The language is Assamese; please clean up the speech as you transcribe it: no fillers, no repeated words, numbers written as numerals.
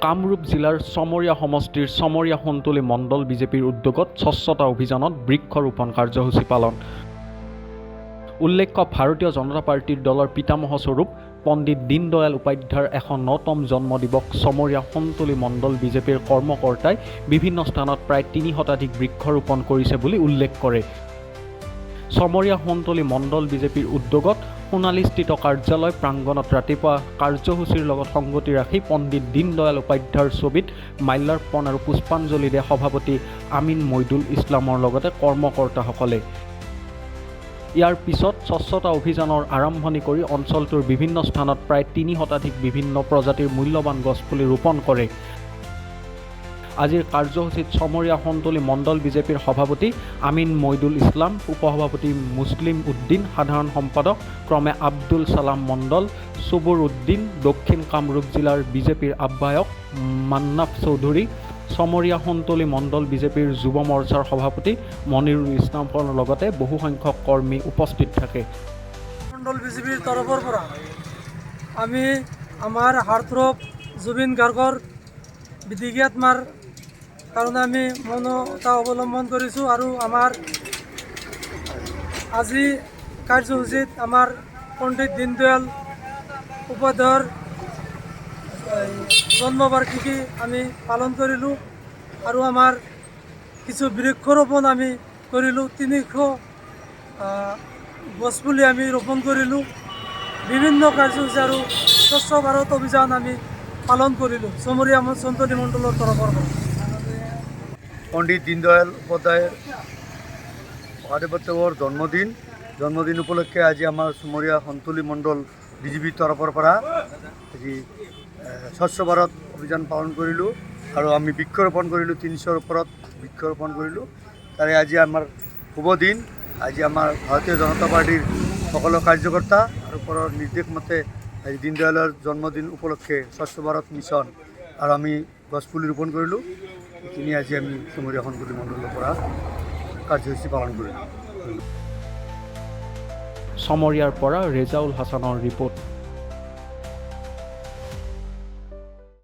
কামৰূপ জিলাৰ চমৰীয়া সমষ্টিৰ চমৰীয়া সন্তলী মণ্ডল বিজেপিৰ উদ্যোগত স্বচ্ছতা অভিযানত বৃক্ষৰোপণ কাৰ্যসূচী পালন। উল্লেখ্য, ভাৰতীয় জনতা পাৰ্টিৰ দলৰ পিতামহস্বৰূপ পণ্ডিত দীনদয়াল উপাধ্যায়ৰ ১০৯তম জন্ম দিৱস চমৰীয়া সন্তলী মণ্ডল বিজেপিৰ কৰ্মকৰ্তাই বিভিন্ন স্থানত প্ৰায় ৩০ শতাধিক বৃক্ষৰোপণ কৰিছে বুলি উল্লেখ কৰে। চমৰীয়া সন্তলী মণ্ডল বিজেপিৰ উদ্যোগত সোণালীস্থিত কাৰ্যালয় প্ৰাংগণত ৰাতিপুৱা কাৰ্যসূচীৰ লগত সংগতি ৰাখি পণ্ডিত দীনদয়াল উপাধ্যায়ৰ ছবিত মাল্যাৰ্পণ আৰু পুষ্পাঞ্জলি দিয়ে সভাপতি আমিন মইদুল ইছলামৰ লগতে কৰ্মকৰ্তাসকলে। ইয়াৰ পিছত স্বচ্ছতা অভিযানৰ আৰম্ভণি কৰি অঞ্চলটোৰ বিভিন্ন স্থানত প্ৰায় ৩০ শতাধিক বিভিন্ন প্ৰজাতিৰ মূল্যৱান গছপুলি ৰোপণ কৰে। আজিৰ কাৰ্যসূচীত চমৰীয়া সন্তলী মণ্ডল বিজেপিৰ সভাপতি আমিন মইদুল ইছলাম, উপসভাপতি মুছলিম উদ্দিন, সাধাৰণ সম্পাদক ক্ৰমে আব্দুল ছালাম মণ্ডল, চুবুৰ উদ্দিন, দক্ষিণ কামৰূপ জিলাৰ বিজেপিৰ আহ্বায়ক মান্নাফ চৌধুৰী, চমৰীয়া সন্তলী মণ্ডল বিজেপিৰ যুৱ মৰ্চাৰ সভাপতি মনিৰুল ইছলামৰ লগতে বহুসংখ্যক কৰ্মী উপস্থিত থাকে। মণ্ডল বিজেপিৰ তৰফৰ পৰা আমি আমাৰ হাৰ্টথ্ৰব জুবিন গাৰ্গৰ বিধিজ্ঞাত্মাৰ কাৰণে আমি মৌনতা অৱলম্বন কৰিছোঁ আৰু আমাৰ আজি কাৰ্যসূচীত আমাৰ পণ্ডিত দীনদয়াল উপাধ্যায়ৰ জন্মবাৰ্ষিকী আমি পালন কৰিলোঁ আৰু আমাৰ কিছু বৃক্ষৰোপণ আমি কৰিলোঁ। ৩০০ গছপুলি আমি ৰোপণ কৰিলোঁ। বিভিন্ন কাৰ্যসূচী আৰু স্বচ্ছ ভাৰত অভিযান আমি পালন কৰিলোঁ চমৰীয়া সন্তলী মণ্ডলৰ তৰফৰ পৰা। পণ্ডিত দীনদয়াল উপাধ্যায়েৰ মহাদেৱদেৱৰ জন্মদিন উপলক্ষে আজি আমাৰ চমৰীয়া সন্তলী মণ্ডল বিজেপিৰ তৰফৰ পৰা আজি স্বচ্ছ ভাৰত অভিযান পালন কৰিলোঁ আৰু আমি বৃক্ষৰোপণ কৰিলোঁ। ৩০০ৰ ওপৰত বৃক্ষৰোপণ কৰিলোঁ। তাৰে আজি আমাৰ শুভ দিন। আজি আমাৰ ভাৰতীয় জনতা পাৰ্টিৰ সকলো কাৰ্যকৰ্তা আৰু ওপৰৰ নিৰ্দেশ মতে আজি দীনদয়ালৰ জন্মদিন উপলক্ষে স্বচ্ছ ভাৰত মিছন আৰু আমি গছপুলি ৰোপণ কৰিলোঁ। এইখিনি আজি আমি চমৰীয়া সন্তলী মণ্ডলৰ পৰা কাৰ্যসূচী পালন কৰিলোঁ। চমৰীয়াৰ পৰা ৰেজাউল হাছানৰ ৰিপৰ্ট।